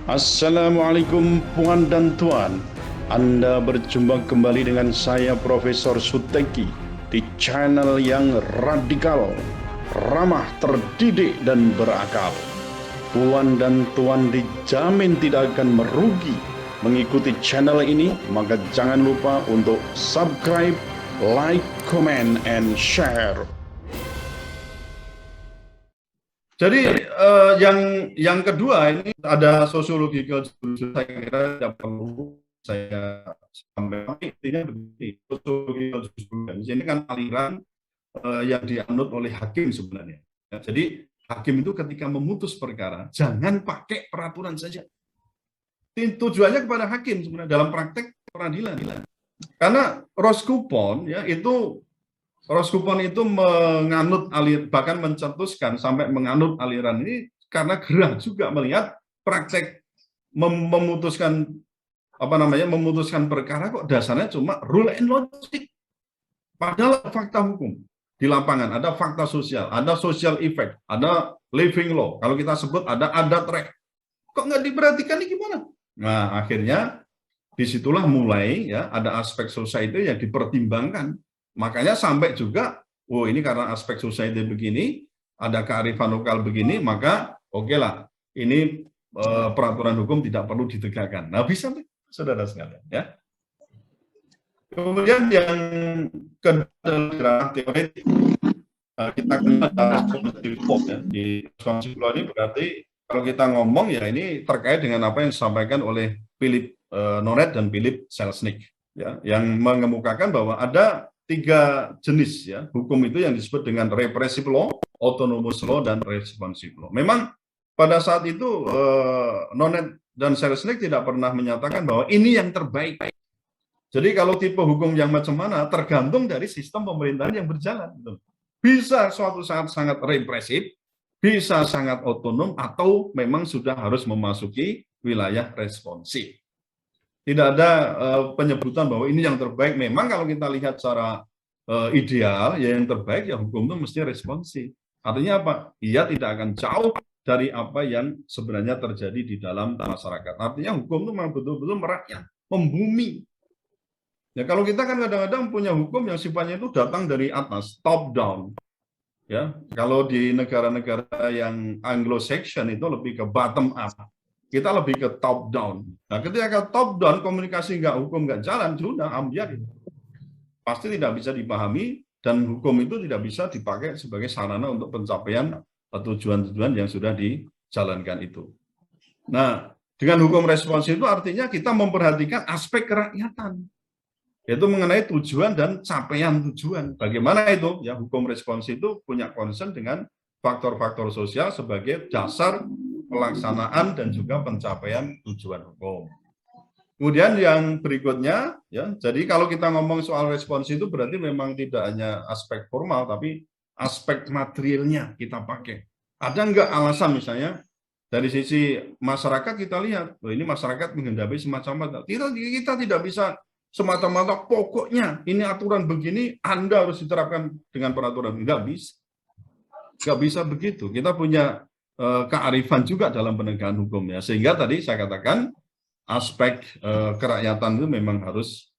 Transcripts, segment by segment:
Assalamualaikum puan dan tuan. Anda berjumpa kembali dengan saya Profesor Suteki di channel yang radikal, ramah, terdidik, dan berakal. Puan dan tuan dijamin tidak akan merugi mengikuti channel ini, maka jangan lupa untuk subscribe, like, comment, and share. Jadi yang kedua ini ada sociological jurisprudence, saya kira tidak perlu saya sampaikan. Intinya begini, sociological jurisprudence ini kan aliran yang dianut oleh hakim sebenarnya. Ya, jadi hakim itu ketika memutus perkara jangan pakai peraturan saja. Tujuannya kepada hakim sebenarnya dalam praktek peradilan. Karena Roskupon ya Roskupon itu menganut bahkan mencetuskan sampai menganut aliran ini karena gerah juga melihat praktek memutuskan memutuskan perkara kok dasarnya cuma rule and logic. Padahal fakta hukum di lapangan, ada fakta sosial, ada social effect, ada living law. Kalau kita sebut ada adat rek. Kok nggak diperhatikan ini gimana? Nah, akhirnya disitulah mulai ya ada aspek society yang dipertimbangkan. Makanya sampai juga, oh ini karena aspek society begini, ada kearifan lokal begini, maka oke lah, ini peraturan hukum tidak perlu ditegakkan. Nah bisa nih, saudara sekalian ya. Kemudian yang kedua teoretik, kita kenal responsive law ya. Di responsive law ini berarti kalau kita ngomong ya ini terkait dengan apa yang disampaikan oleh Philip Noret dan Philip Selznick ya, yang mengemukakan bahwa ada 3 jenis ya hukum itu yang disebut dengan repressive law, autonomous law, dan responsive law. Memang pada saat itu Noret dan Selznick tidak pernah menyatakan bahwa ini yang terbaik. Jadi kalau tipe hukum yang macam mana tergantung dari sistem pemerintahan yang berjalan. Bisa suatu saat sangat represif, bisa sangat otonom, atau memang sudah harus memasuki wilayah responsif. Tidak ada penyebutan bahwa ini yang terbaik. Memang kalau kita lihat secara ideal, ya yang terbaik ya hukum itu mesti responsif. Artinya apa? Ia tidak akan jauh dari apa yang sebenarnya terjadi di dalam masyarakat. Artinya hukum itu memang betul-betul merakyat, membumi. Ya kalau kita kan kadang-kadang punya hukum yang sifatnya itu datang dari atas, top down. Ya, kalau di negara-negara yang Anglo-Saxon itu lebih ke bottom up. Kita lebih ke top down. Nah, ketika top down komunikasi hukum nggak jalan, sudah ambiar itu. Pasti tidak bisa dipahami dan hukum itu tidak bisa dipakai sebagai sarana untuk pencapaian tujuan-tujuan yang sudah dijalankan itu. Nah, dengan hukum responsif itu artinya kita memperhatikan aspek kerakyatan, yaitu mengenai tujuan dan capaian tujuan. Bagaimana itu? Ya, hukum responsif itu punya concern dengan faktor-faktor sosial sebagai dasar pelaksanaan dan juga pencapaian tujuan hukum. Kemudian yang berikutnya, ya, jadi kalau kita ngomong soal responsif itu berarti memang tidak hanya aspek formal, tapi aspek materialnya kita pakai. Ada nggak alasan misalnya dari sisi masyarakat kita lihat, oh ini masyarakat menghendaki semacam apa? Kita tidak bisa semata-mata pokoknya ini aturan begini Anda harus diterapkan dengan peraturan. Nggak bisa begitu. Kita punya kearifan juga dalam penegakan hukum ya, sehingga tadi saya katakan aspek kerakyatan itu memang harus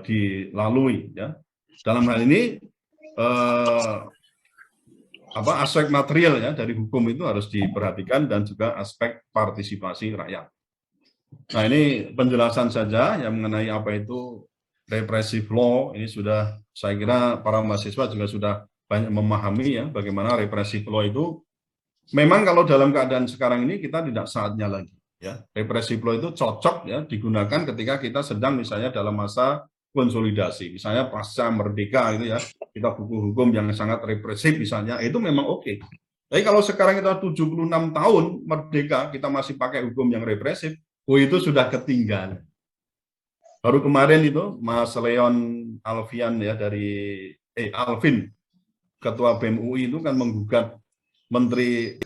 dilalui ya. Dalam hal ini aspek material ya dari hukum itu harus diperhatikan dan juga aspek partisipasi rakyat. Nah ini penjelasan saja yang mengenai apa itu repressive law. Ini sudah saya kira para mahasiswa juga sudah banyak memahami ya bagaimana repressive law itu. Memang kalau dalam keadaan sekarang ini kita tidak saatnya lagi ya. Repressive law itu cocok ya digunakan ketika kita sedang misalnya dalam masa konsolidasi. Misalnya pasca merdeka itu ya, kita buku hukum yang sangat represif misalnya, itu memang oke. Tapi kalau sekarang kita 76 tahun merdeka kita masih pakai hukum yang represif, itu sudah ketinggalan. Baru kemarin itu Mas Leon Alfian ya Alvin, Ketua BEM UI itu kan menggugat Menteri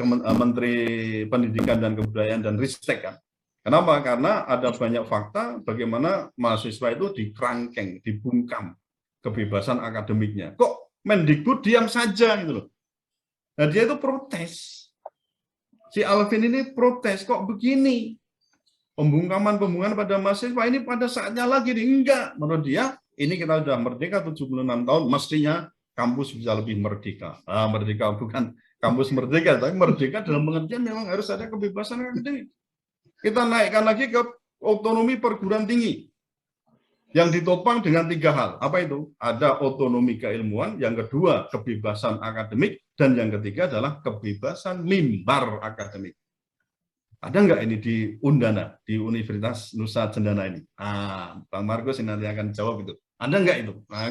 Pendidikan dan Kebudayaan dan Ristek kan. Kenapa? Karena ada banyak fakta bagaimana mahasiswa itu dikerangkeng, dibungkam kebebasan akademiknya. Kok Mendikbud diam saja gitu loh. Nah dia itu protes. Si Alvin ini protes kok begini. Pembungkaman pada mahasiswa ini pada saatnya lagi nih. Enggak, menurut dia ini kita sudah merdeka 76 tahun, mestinya kampus bisa lebih merdeka. Merdeka bukan kampus merdeka, tapi merdeka dalam pengertian memang harus ada kebebasan akademik. Kita naikkan lagi ke otonomi perguruan tinggi yang ditopang dengan 3 hal. Apa itu? Ada otonomi keilmuan, yang kedua kebebasan akademik, dan yang ketiga adalah kebebasan mimbar akademik. Ada nggak ini di Undana, di Universitas Nusa Cendana ini? Bang Markus yang nanti akan jawab itu. Ada nggak itu? Nah,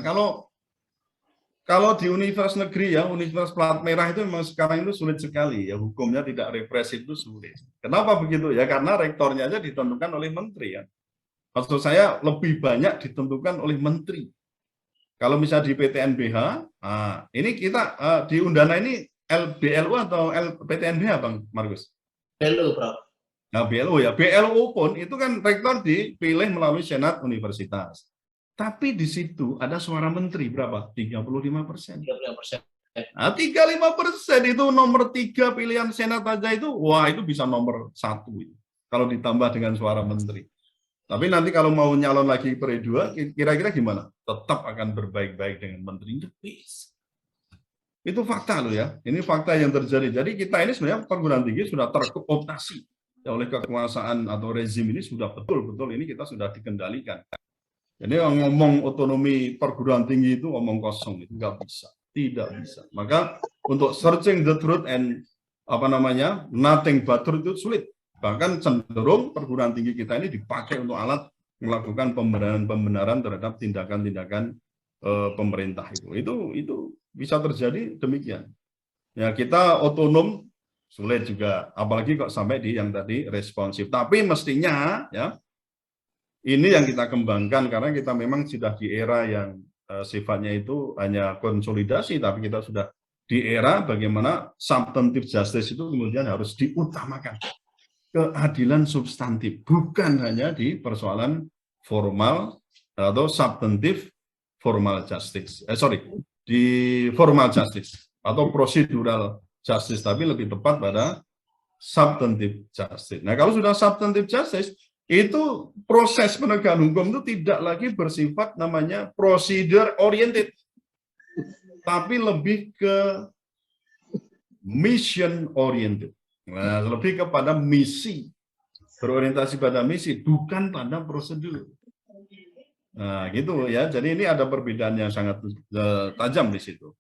kalau di universitas negeri ya, universitas plat merah itu memang sekarang itu sulit sekali ya, hukumnya tidak represif itu sulit. Kenapa begitu ya? Karena rektornya aja ditentukan oleh menteri ya. Maksud saya lebih banyak ditentukan oleh menteri. Kalau misalnya di PTNBH, ini kita di Undana ini BLU atau PTNBH Bang Markus? BLU, Prof. Nah, BLU ya. BLU pun itu kan rektor dipilih melalui senat universitas. Tapi di situ ada suara menteri berapa? 35%. 35%. Nah, 35% itu nomor 3 pilihan senat aja itu, wah itu bisa nomor 1 itu. Kalau ditambah dengan suara menteri. Tapi nanti kalau mau nyalon lagi periode 2, kira-kira gimana? Tetap akan berbaik-baik dengan menteri. Itu fakta loh ya. Ini fakta yang terjadi. Jadi kita ini sebenarnya perguruan tinggi sudah terkooptasi ya, oleh kekuasaan atau rezim ini sudah betul-betul ini kita sudah dikendalikan. Jadi ngomong otonomi perguruan tinggi itu omong kosong, itu nggak bisa, tidak bisa. Maka untuk searching the truth and nothing but truth itu sulit. Bahkan cenderung perguruan tinggi kita ini dipakai untuk alat melakukan pembenaran terhadap tindakan-tindakan pemerintah itu bisa terjadi demikian. Ya kita otonom sulit juga, apalagi kok sampai di yang tadi responsif. Tapi mestinya ya ini yang kita kembangkan karena kita memang sudah di era yang sifatnya itu hanya konsolidasi, tapi kita sudah di era bagaimana substantive justice itu kemudian harus diutamakan. Keadilan substantif, bukan hanya di persoalan formal atau substantif formal justice. Di formal justice atau procedural justice, tapi lebih tepat pada substantive justice. Nah, kalau sudah substantive justice, itu proses penegakan hukum itu tidak lagi bersifat namanya procedure oriented, tapi lebih ke mission oriented. Nah, lebih kepada misi, berorientasi pada misi, bukan pada prosedur. Nah, gitu ya. Jadi ini ada perbedaan yang sangat tajam di situ.